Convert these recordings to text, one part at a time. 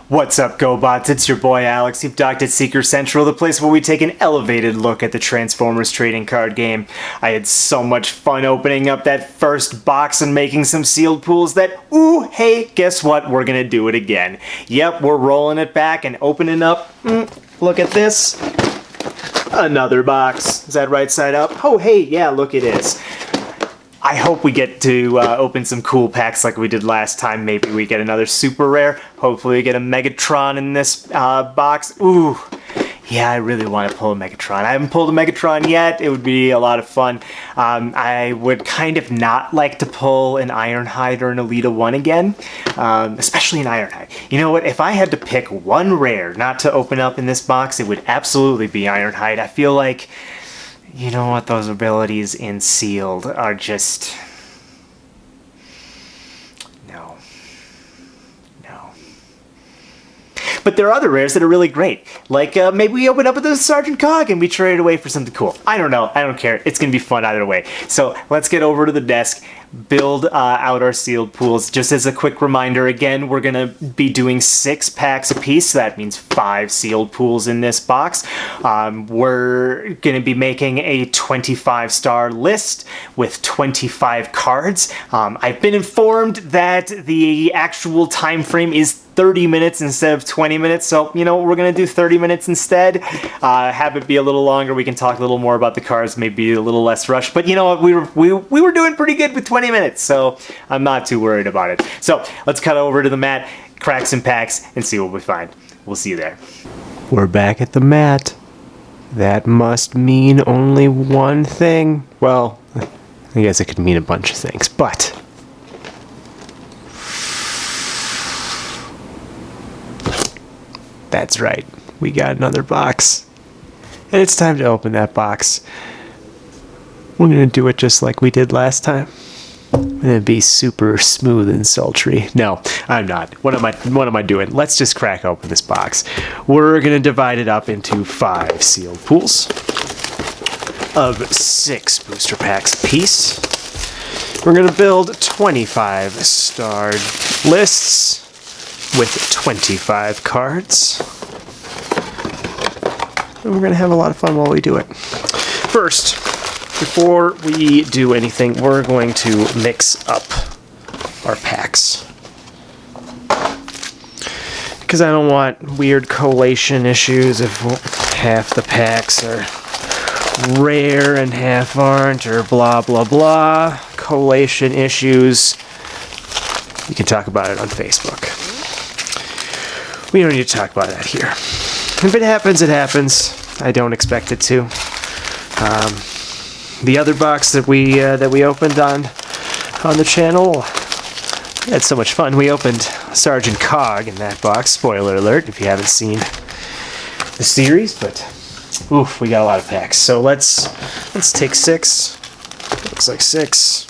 What's up, GoBots? It's your boy Alex. You've docked at Seeker Sentral, the place where we take an elevated look at the Transformers trading card game. I had so much fun opening up that first box and making some sealed pools that, ooh, hey, guess what? We're gonna do it again. Yep, we're rolling it back and opening up. Look at this. Another box. Is that right side up? Oh, hey, yeah, look, it is. I hope we get to open some cool packs like we did last time. Maybe we get another super rare. Hopefully we get a Megatron in this box. Ooh, yeah, I really want to pull a Megatron. I haven't pulled a Megatron yet. It would be a lot of fun. I would kind of not like to pull an Ironhide or an Elita 1 again, especially an Ironhide. You know what? If I had to pick one rare not to open up in this box, it would absolutely be Ironhide. I feel like, you know what, those abilities in sealed are just... No. But there are other rares that are really great. Like, maybe we open up with a Sergeant Cog and we trade it away for something cool. I don't know. I don't care. It's going to be fun either way. So let's get over to the desk, build out our sealed pools. Just as a quick reminder, again, we're going to be doing 6 packs apiece. So that means 5 sealed pools in this box. We're going to be making a 25-star list with 25 cards. I've been informed that the actual time frame is 30 minutes instead of 20 minutes, so you know we're gonna do 30 minutes instead. Have it be a little longer. We can talk a little more about the cards, maybe a little less rush. But you know what, we were doing pretty good with 20 minutes, so I'm not too worried about it. So let's cut over to the mat, crack some packs, and see what we find. We'll see you there. We're back at the mat. That must mean only one thing. Well, I guess it could mean a bunch of things, but that's right, we got another box. And it's time to open that box. We're gonna do it just like we did last time. I'm gonna be super smooth and sultry. No, I'm not. What am I doing? Let's just crack open this box. We're gonna divide it up into 5 sealed pools of 6 booster packs apiece. We're gonna build 25 starred lists with 25 cards. And we're going to have a lot of fun while we do it. First, before we do anything, we're going to mix up our packs. Because I don't want weird collation issues if half the packs are rare and half aren't, or blah blah blah. Collation issues. You can talk about it on Facebook. We don't need to talk about that here. If it happens, it happens. I don't expect it to. The other box that we opened on the channel, we had so much fun. We opened Sergeant Cog in that box. Spoiler alert if you haven't seen the series, but oof, we got a lot of packs. So let's take 6. Looks like 6.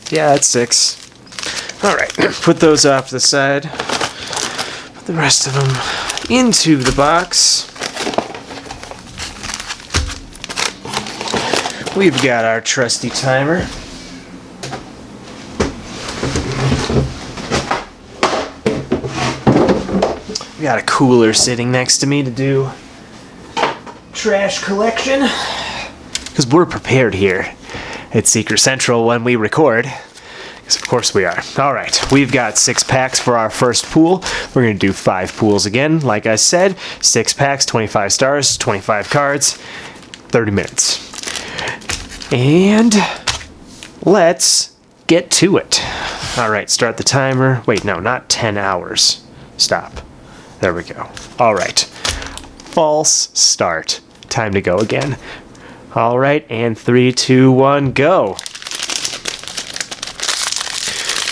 Yeah, that's 6. All right, put those off to the side. The rest of them into the box. We've got our trusty timer. We got a cooler sitting next to me to do trash collection. Because we're prepared here at Seeker Sentral when we record. Because of course we are. Alright, we've got 6 packs for our first pool. We're going to do 5 pools again. Like I said, 6 packs, 25 stars, 25 cards, 30 minutes. And let's get to it. Alright, start the timer. Wait, no, not 10 hours. Stop. There we go. Alright. False start. Time to go again. Alright, and 3, 2, 1, go.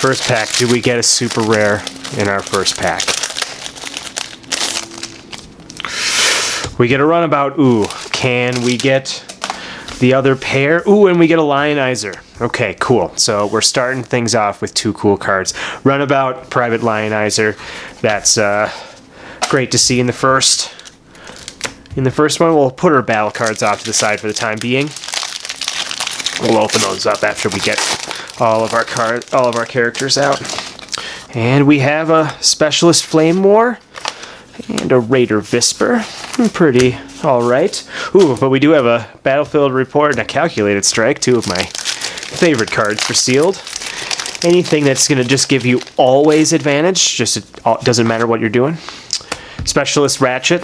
First pack, do we get a super rare in our first pack? We get a runabout. Ooh, can we get the other pair? Ooh, and we get a Lionizer. Okay, cool. So we're starting things off with 2 cool cards. Runabout, Private Lionizer. That's great to see in the first. In the first one, we'll put our battle cards off to the side for the time being. We'll open those up after we get all of our characters out. And we have a Specialist Flame War, And a Raider Visper. Pretty alright. Ooh, but we do have a Battlefield Report and a Calculated Strike, two of my favorite cards for sealed. Anything that's going to just give you always advantage, just it doesn't matter what you're doing. Specialist Ratchet,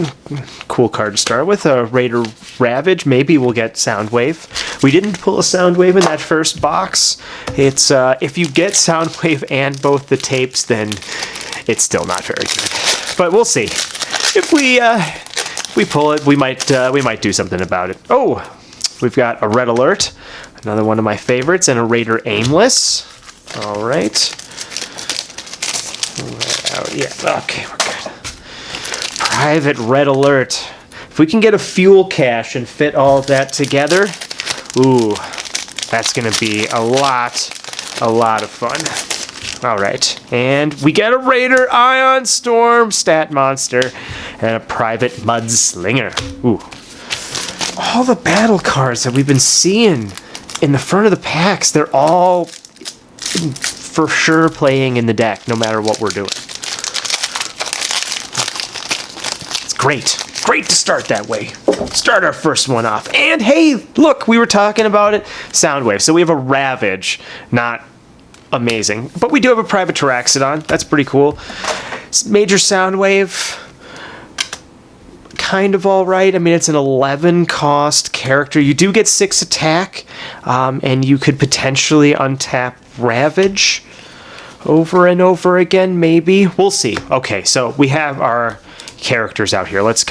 cool card to start with. A Raider Ravage, maybe we'll get Soundwave. We didn't pull a Soundwave in that first box. It's if you get Soundwave and both the tapes, then it's still not very good. But we'll see. If we pull it, we might do something about it. Oh, we've got a Red Alert, another one of my favorites, and a Raider Aimless. All right. Yeah. Okay, we're good. Private Red Alert. If we can get a fuel cache and fit all of that together, ooh, that's gonna be a lot of fun. All right, and we get a Raider Ion Storm Stat Monster and a Private Mudslinger. Ooh, all the battle cards that we've been seeing in the front of the packs, they're all for sure playing in the deck, no matter what we're doing. It's great to start that way. Start our first one off. And hey, look, we were talking about it. Soundwave. So we have a Ravage, not amazing, but we do have a Private Tyraxodon. That's pretty cool. Major Soundwave, kind of all right. I mean, it's an 11 cost character. You do get 6 attack, and you could potentially untap Ravage over and over again, maybe. We'll see. Okay, so we have our characters out here. Let's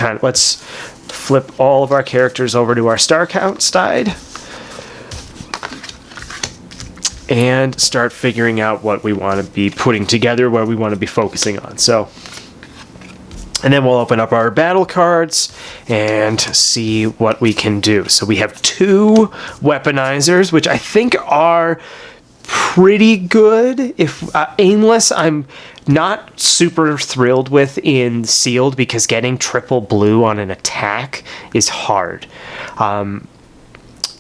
flip all of our characters over to our star count side and start figuring out what we want to be putting together, where we want to be focusing on. So, and then we'll open up our battle cards and see what we can do. So we have 2 weaponizers, which I think are pretty good. If Aimless, I'm not super thrilled with in sealed because getting triple blue on an attack is hard.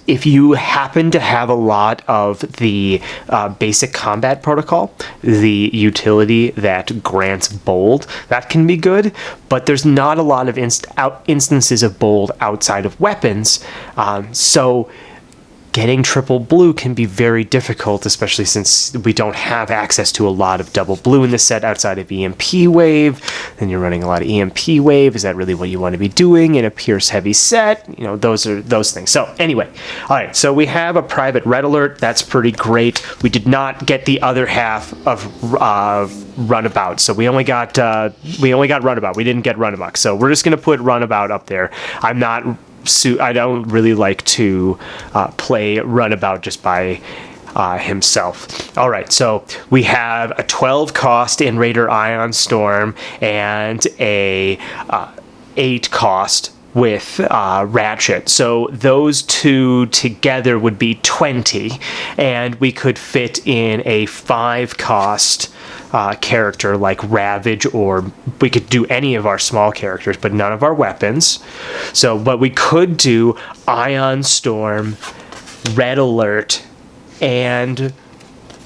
If you happen to have a lot of the basic combat protocol, the utility that grants bold, that can be good, but there's not a lot of instances of bold outside of weapons, so getting triple blue can be very difficult, especially since we don't have access to a lot of double blue in the set outside of EMP Wave. Then you're running a lot of EMP Wave. Is that really what you want to be doing in a Pierce heavy set? You know, those are those things. So anyway, all right, so we have a Private Red Alert. That's pretty great. We did not get the other half of Runabout, so we only got Runabout. We didn't get Runabout, so we're just gonna put Runabout up there. I don't really like to play Runabout just by himself. All right, so we have a 12 cost in Raider Ion Storm and a 8 cost with Ratchet. So those two together would be 20, and we could fit in a 5 cost character like Ravage, or we could do any of our small characters, but none of our weapons. So, but we could do Ion Storm, Red Alert, and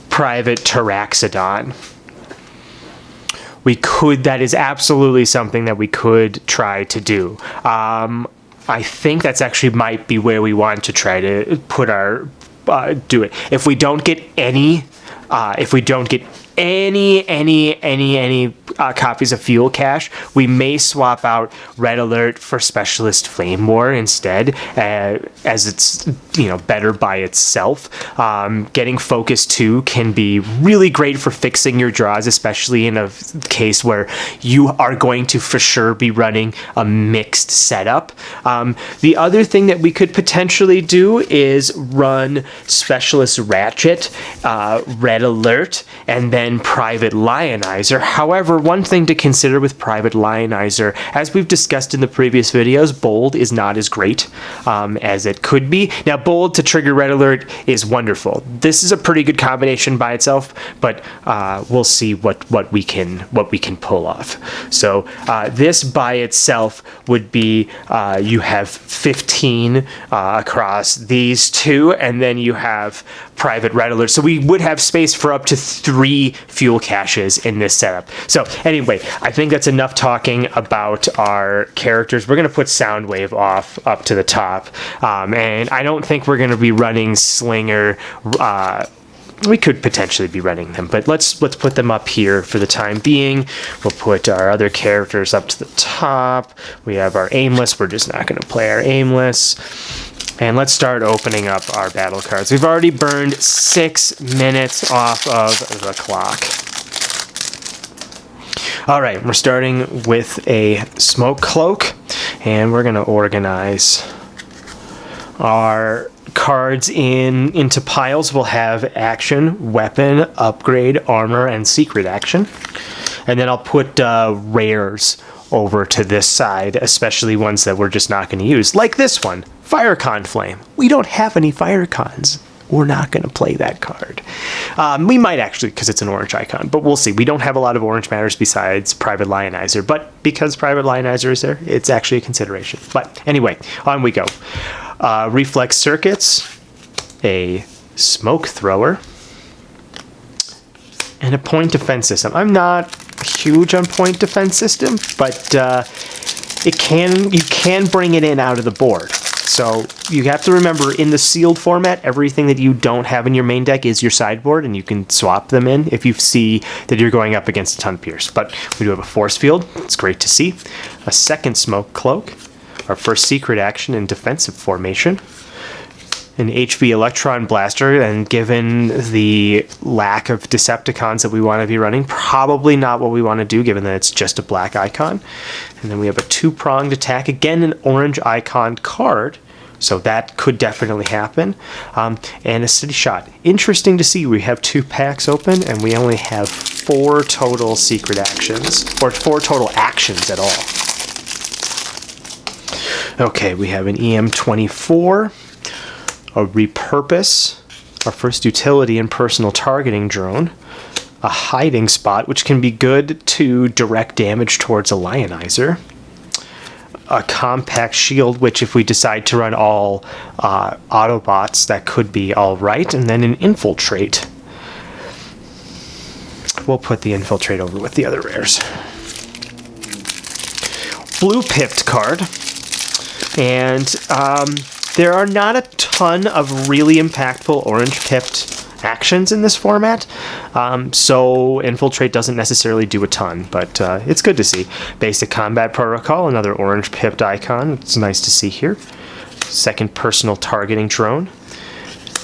Private Tyraxodon. That is absolutely something that we could try to do. I think that's actually might be where we want to try to put our, do it. If we don't get any copies of Fuel Cache, we may swap out Red Alert for Specialist Flame War instead, as it's better by itself. Getting Focus 2 can be really great for fixing your draws, especially in a case where you are going to for sure be running a mixed setup. The other thing that we could potentially do is run Specialist Ratchet, Red Alert, and then Private Lionizer. However, one thing to consider with Private Lionizer, as we've discussed in the previous videos, Bold is not as great as it could be. Now, Bold to trigger Red Alert is wonderful. This is a pretty good combination by itself, but we'll see what we can pull off. So this by itself would be you have 15 across these two, and then you have private red alert. So we would have space for up to 3 fuel caches in this setup. So anyway, I think that's enough talking about our characters. We're going to put Soundwave off up to the top. And I don't think we're going to be running Slinger. We could potentially be running them, but let's put them up here for the time being. We'll put our other characters up to the top. We have our Aimless. We're just not going to play our Aimless. And let's start opening up our battle cards. We've already burned 6 minutes off of the clock. All right, we're starting with a Smoke Cloak, and we're going to organize our cards into piles. Will have action, weapon, upgrade, armor, and secret action. And then I'll put rares over to this side, especially ones that we're just not going to use, like this one, Firecon Flame. We don't have any Firecons. We're not going to play that card. We might actually, because it's an orange icon, but we'll see. We don't have a lot of orange matters besides Private Lionizer, but because Private Lionizer is there, it's actually a consideration. But anyway, on we go. Reflex Circuits, a Smoke Thrower, and a Point Defense System. I'm not huge on Point Defense System, but you can bring it in out of the board. So you have to remember, in the sealed format, everything that you don't have in your main deck is your sideboard, and you can swap them in if you see that you're going up against a ton of Pierce. But we do have a Force Field. It's great to see. A second Smoke Cloak. Our first secret action in defensive formation. An HV Electron Blaster, and given the lack of Decepticons that we want to be running, probably not what we want to do, given that it's just a black icon. And then we have a 2-pronged attack, again an orange icon card, so that could definitely happen. And a Steady Shot. Interesting to see, we have 2 packs open, and we only have 4 total secret actions, or 4 total actions at all. Okay, we have an EM24. A Repurpose, our first utility and personal targeting drone, a Hiding Spot, which can be good to direct damage towards a Lionizer, a Compact Shield, which if we decide to run all Autobots, that could be all right, and then an Infiltrate. We'll put the Infiltrate over with the other rares. Blue Pipped card, and there are not a ton of really impactful orange pipped actions in this format, so Infiltrate doesn't necessarily do a ton, but it's good to see. Basic Combat Protocol, another orange pipped icon. It's nice to see here. Second personal targeting drone.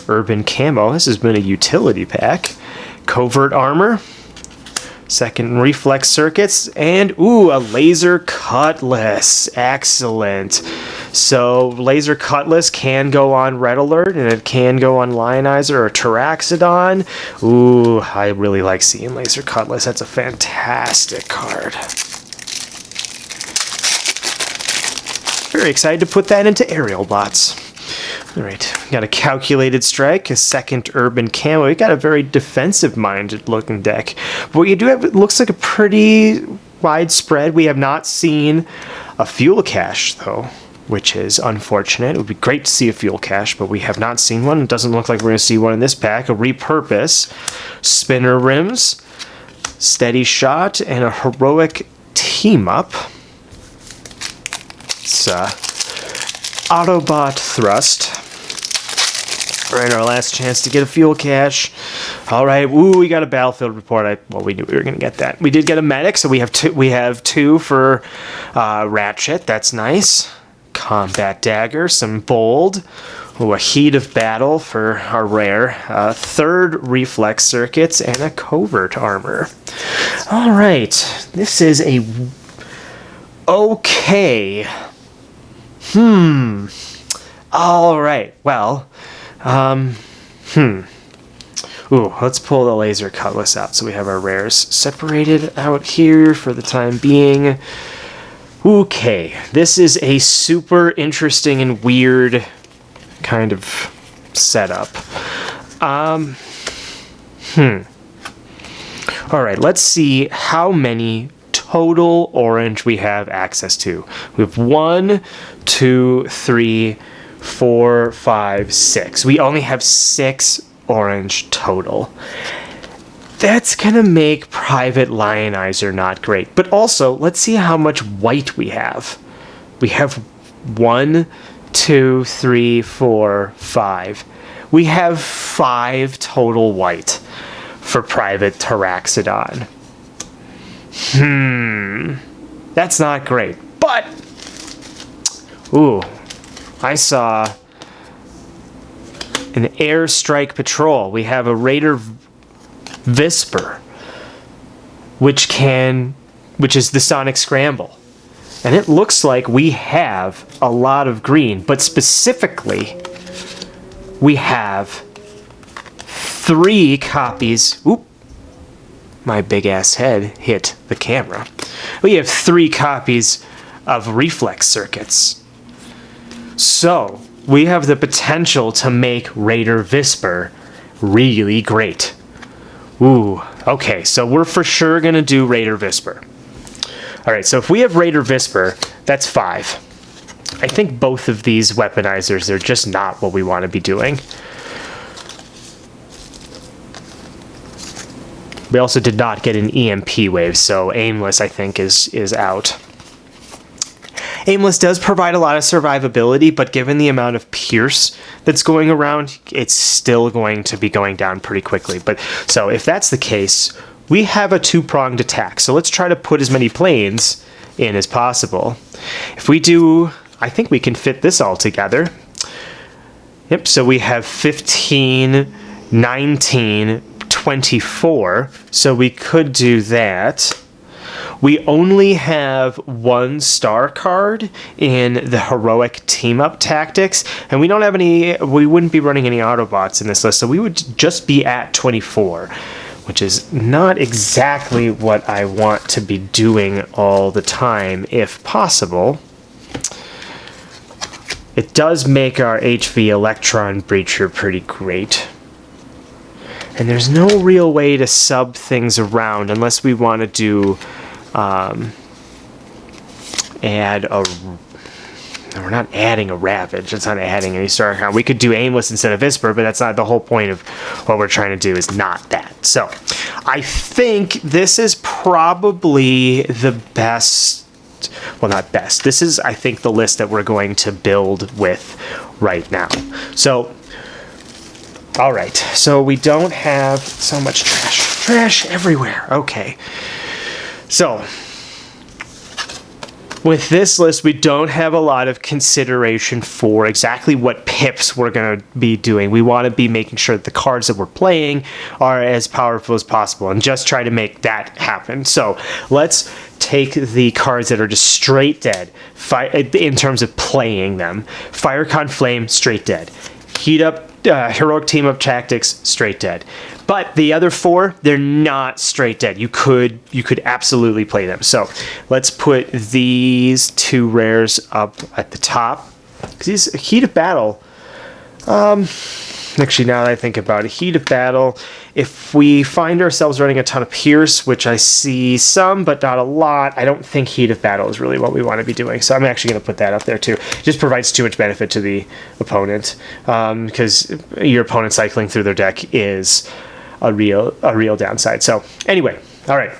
Urban Camo. This has been a utility pack. Covert Armor. Second Reflex Circuits, and a Laser Cutlass. Excellent. So Laser Cutlass can go on Red Alert, and it can go on Lionizer or Taraxodon. I really like seeing Laser Cutlass. That's a fantastic card. Very excited to put that into Aerial Bots. Alright, got a Calculated Strike, a second Urban Camo. We got a very defensive-minded looking deck. But what you do have, it looks like a pretty widespread. We have not seen a Fuel Cache, though, which is unfortunate. It would be great to see a Fuel Cache, but we have not seen one. It doesn't look like we're going to see one in this pack. A Repurpose, Spinner Rims, Steady Shot, and a Heroic Team-Up. It's Autobot Thrust. We're in our last chance to get a Fuel Cache. All right, we got a Battlefield Report. We knew we were going to get that. We did get a Medic, so we have two for Ratchet. That's nice. Combat Dagger, some Bold. A Heat of Battle for our rare. Third Reflex Circuits, and a Covert Armor. All right, this is a okay. All right, well, let's pull the Laser Cutlass out so we have our rares separated out here for the time being. Okay, this is a super interesting and weird kind of setup. All right, let's see how many total orange we have access to. We have 1, 2, 3, 4, 5, 6. We only have 6 orange total. That's gonna make Private Lionizer not great. But also, let's see how much white we have. We have 1, 2, 3, 4, 5. We have 5 total white for Private Taraxodon. That's not great. But, ooh, I saw an Airstrike Patrol. We have a Raider Visper, which is the Sonic Scramble. And it looks like we have a lot of green, but specifically, we have 3 copies. Oop, my big ass head hit the camera. We have 3 copies of reflex circuits. So, we have the potential to make Raider Visper really great. Ooh, okay, so we're for sure gonna do Raider Visper. Alright, so if we have Raider Visper, that's 5. I think both of these weaponizers are just not what we want to be doing. We also did not get an EMP wave, so Aimless, I think, is out. Aimless does provide a lot of survivability, but given the amount of Pierce that's going around, it's still going to be going down pretty quickly. But so if that's the case, we have a 2-pronged attack. So let's try to put as many planes in as possible. If we do, I think we can fit this all together. Yep, so we have 15, 19, 24. So we could do that. We only have 1 star card in the heroic team-up tactics, and we don't have any, we wouldn't be running any Autobots in this list, so we would just be at 24, which is not exactly what I want to be doing all the time, if possible. It does make our HV Electron Breacher pretty great. And there's no real way to sub things around unless we want to do we're not adding a Ravage. It's not adding any star count. We could do Aimless instead of Visper, but that's not the whole point of what we're trying to do, is not that. So I think this is probably the best, well, not best. This is, I think, the list that we're going to build with right now. So, all right. So we don't have so much trash. Trash everywhere. Okay. So, with this list, we don't have a lot of consideration for exactly what pips we're going to be doing. We want to be making sure that the cards that we're playing are as powerful as possible and just try to make that happen. So, let's take the cards that are just straight dead in terms of playing them. Firecon Flame, straight dead. Heat Up, Heroic Team Up Tactics, straight dead. But the other 4, they're not straight dead. You could absolutely play them. So let's put these 2 rares up at the top. Because these Heat of Battle, actually now that I think about it, Heat of Battle, if we find ourselves running a ton of Pierce, which I see some, but not a lot, I don't think Heat of Battle is really what we want to be doing. So I'm actually going to put that up there too. It just provides too much benefit to the opponent, because your opponent cycling through their deck is a real downside. So anyway, all right,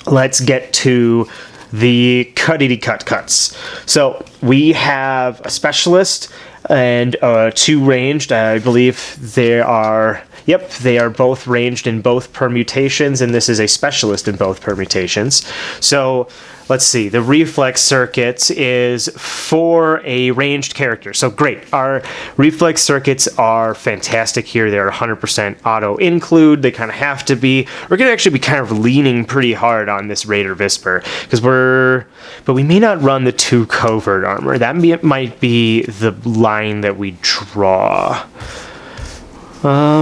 let's get to the cuts. So we have a specialist and 2 ranged. I believe they are, yep, they are both ranged in both permutations, and this is a specialist in both permutations. So let's see, the reflex circuit is for a ranged character. So great, our reflex circuits are fantastic here. They're 100% auto include. They kind of have to be. We're going to actually be kind of leaning pretty hard on this Raider Visper, because but we may not run the 2 covert armor. That might be the line that we draw. Because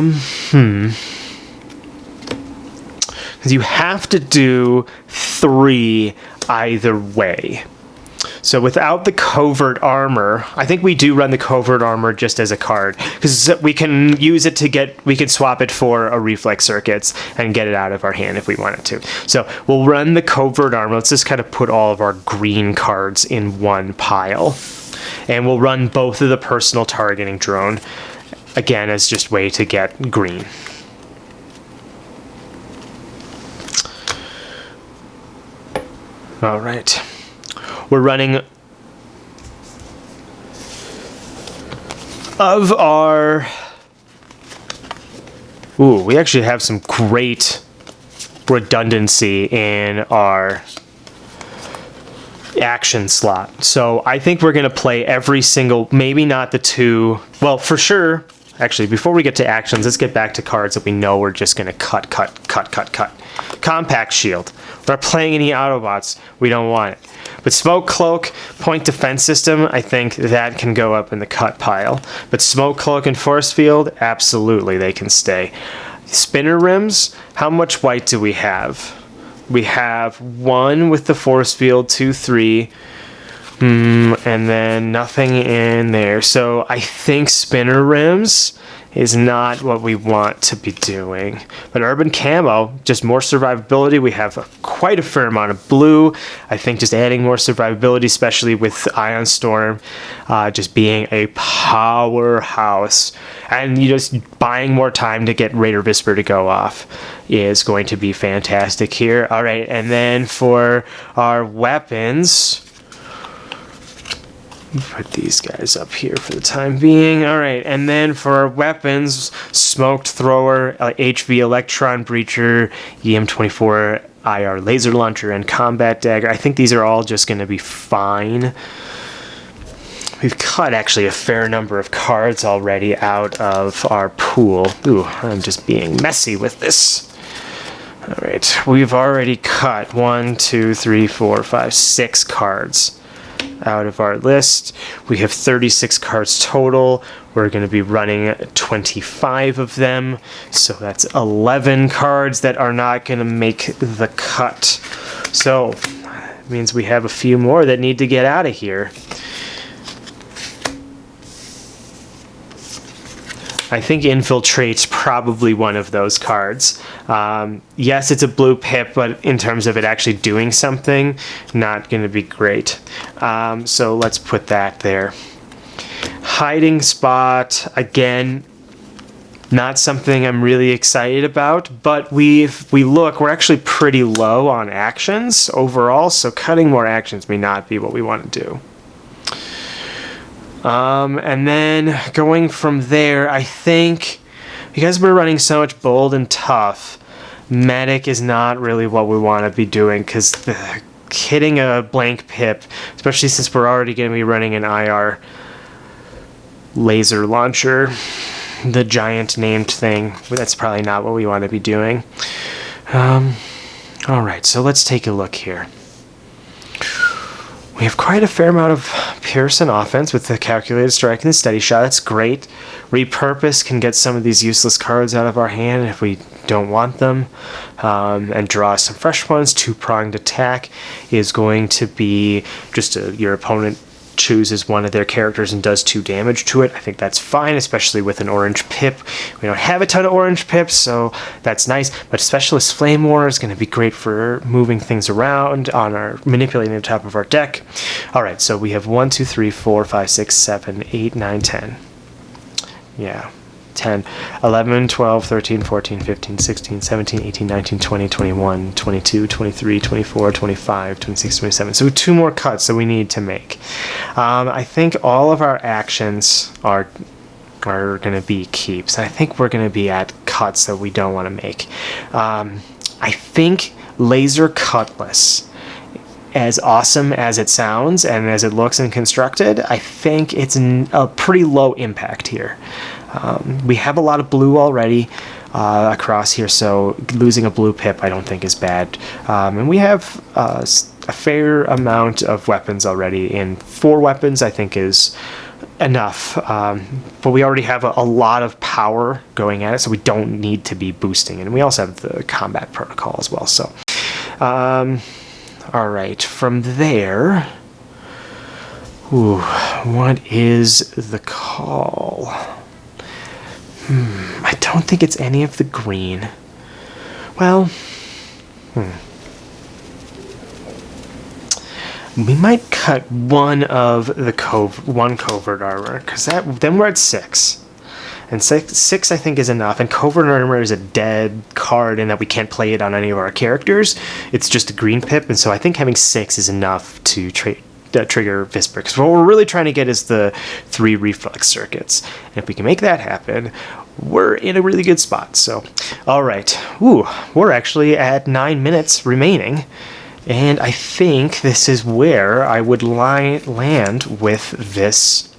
you have to do 3 either way. So without the covert armor, I think we do run the covert armor just as a card, because we can use it to we can swap it for a reflex circuits and get it out of our hand if we wanted to. So we'll run the covert armor. Let's just kind of put all of our green cards in one pile. And we'll run both of the personal targeting drone. again, as just way to get green. All right. We're running of our... Ooh, we actually have some great redundancy in our action slot. So I think we're going to play every single, maybe not the two, well, for sure. Actually, before we get to actions, let's get back to cards that we know we're just going to cut. Compact Shield. We're not playing any Autobots. We don't want it. But Smoke Cloak, Point Defense System, I think that can go up in the cut pile. But Smoke Cloak and Force Field, absolutely, they can stay. Spinner Rims, how much white do we have? We have 1 with the Force Field, 2, 3, and then nothing in there. So I think Spinner Rims is not what we want to be doing. But Urban Camo, just more survivability. We have quite a fair amount of blue. I think just adding more survivability, especially with Ion Storm, just being a powerhouse. And you just buying more time to get Raider Visper to go off is going to be fantastic here. All right, and then for our weapons... put these guys up here for the time being. All right, and then for our weapons, Smoked Thrower, HV Electron Breacher, EM24 IR Laser Launcher, and Combat Dagger. I think these are all just going to be fine. We've cut actually a fair number of cards already out of our pool. Ooh, I'm just being messy with this. All right, we've already cut 1, 2, 3, 4, 5, 6 cards out of our list. We have 36 cards total. We're going to be running 25 of them. So that's 11 cards that are not going to make the cut. So that means we have a few more that need to get out of here. I think Infiltrate's probably one of those cards. Yes, it's a blue pip, but in terms of it actually doing something, not going to be great. So let's put that there. Hiding Spot, again, not something I'm really excited about, but we're actually pretty low on actions overall, so cutting more actions may not be what we want to do. And then going from there, I think because we're running so much bold and tough, medic is not really what we want to be doing, because hitting a blank pip, especially since we're already going to be running an IR laser launcher, the giant named thing, that's probably not what we want to be doing. All right, so let's take a look here. We have quite a fair amount of Pearson offense with the Calculated Strike and the Steady Shot. That's great. Repurpose can get some of these useless cards out of our hand if we don't want them, and draw some fresh ones. Two-pronged attack is going to be just your opponent chooses one of their characters and does 2 damage to it. I think that's fine, especially with an orange pip. We don't have a ton of orange pips, so that's nice. But Specialist Flame War is going to be great for moving things around on our manipulating the top of our deck. All right, so we have 1, 2, 3, 4, 5, 6, 7, 8, 9, 10. Yeah. 10, 11, 12, 13, 14, 15, 16, 17, 18, 19, 20, 21, 22, 23, 24, 25, 26, 27. So 2 more cuts that we need to make. I think all of our actions are going to be keeps. I think we're going to be at cuts that we don't want to make. I think Laser Cutlass, as awesome as it sounds and as it looks and constructed, I think it's a pretty low impact here. We have a lot of blue already across here, so losing a blue pip I don't think is bad. And we have a fair amount of weapons already. In 4 weapons I think is enough. But we already have a lot of power going at it, so we don't need to be boosting. And we also have the combat protocol as well. So, all right, from there, what is the call? I don't think it's any of the green. Well, we might cut one of the covert armor, because then we're at 6. And six I think is enough. And Covert Armor is a dead card in that we can't play it on any of our characters. It's just a green pip, and so I think having 6 is enough to trigger Visper. Because what we're really trying to get is the 3 reflex circuits. And if we can make that happen, we're in a really good spot. So, all right. Ooh, we're actually at 9 minutes remaining. And I think this is where I would land with this.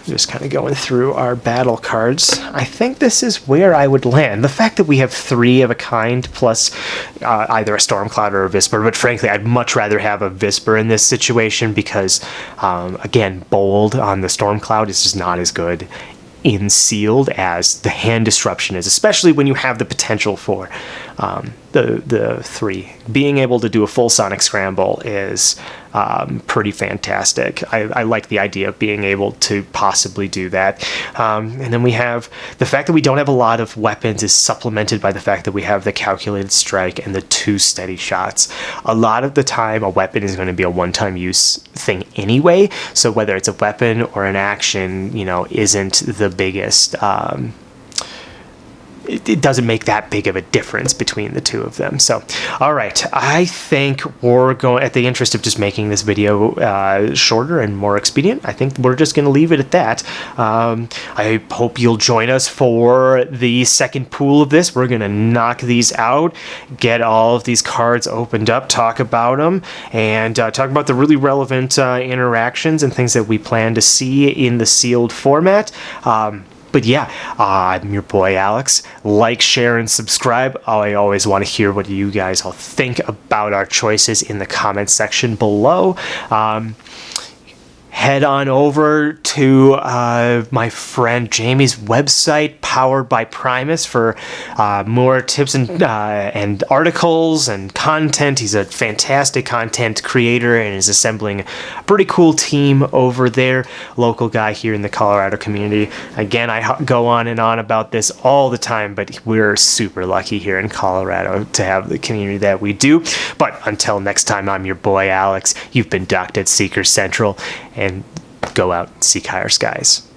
Just kind of going through our battle cards. I think this is where I would land. The fact that we have 3 of a kind plus either a Stormcloud or a Visper, but frankly, I'd much rather have a Visper in this situation because, again, Bold on the Stormcloud is just not as good in sealed as the hand disruption is, especially when you have the potential for the 3. Being able to do a full sonic scramble is pretty fantastic. I like the idea of being able to possibly do that. And then we have the fact that we don't have a lot of weapons is supplemented by the fact that we have the calculated strike and the 2 steady shots. A lot of the time a weapon is going to be a one-time use thing anyway, so whether it's a weapon or an action, you know, isn't the biggest it doesn't make that big of a difference between the 2 of them. So, all right, I think we're going, at the interest of just making this video shorter and more expedient, I think we're just going to leave it at that. I hope you'll join us for the second pool of this. We're going to knock these out, get all of these cards opened up, talk about them, and talk about the really relevant interactions and things that we plan to see in the sealed format. But yeah, I'm your boy Alex. Like, share, and subscribe. I always want to hear what you guys all think about our choices in the comments section below. Head on over to my friend Jamie's website, Powered by Primus, for more tips and articles and content. He's a fantastic content creator and is assembling a pretty cool team over there. Local guy here in the Colorado community. Again, I go on and on about this all the time, but we're super lucky here in Colorado to have the community that we do. But until next time, I'm your boy Alex. You've been docked at Seeker Sentral, and go out and seek higher skies.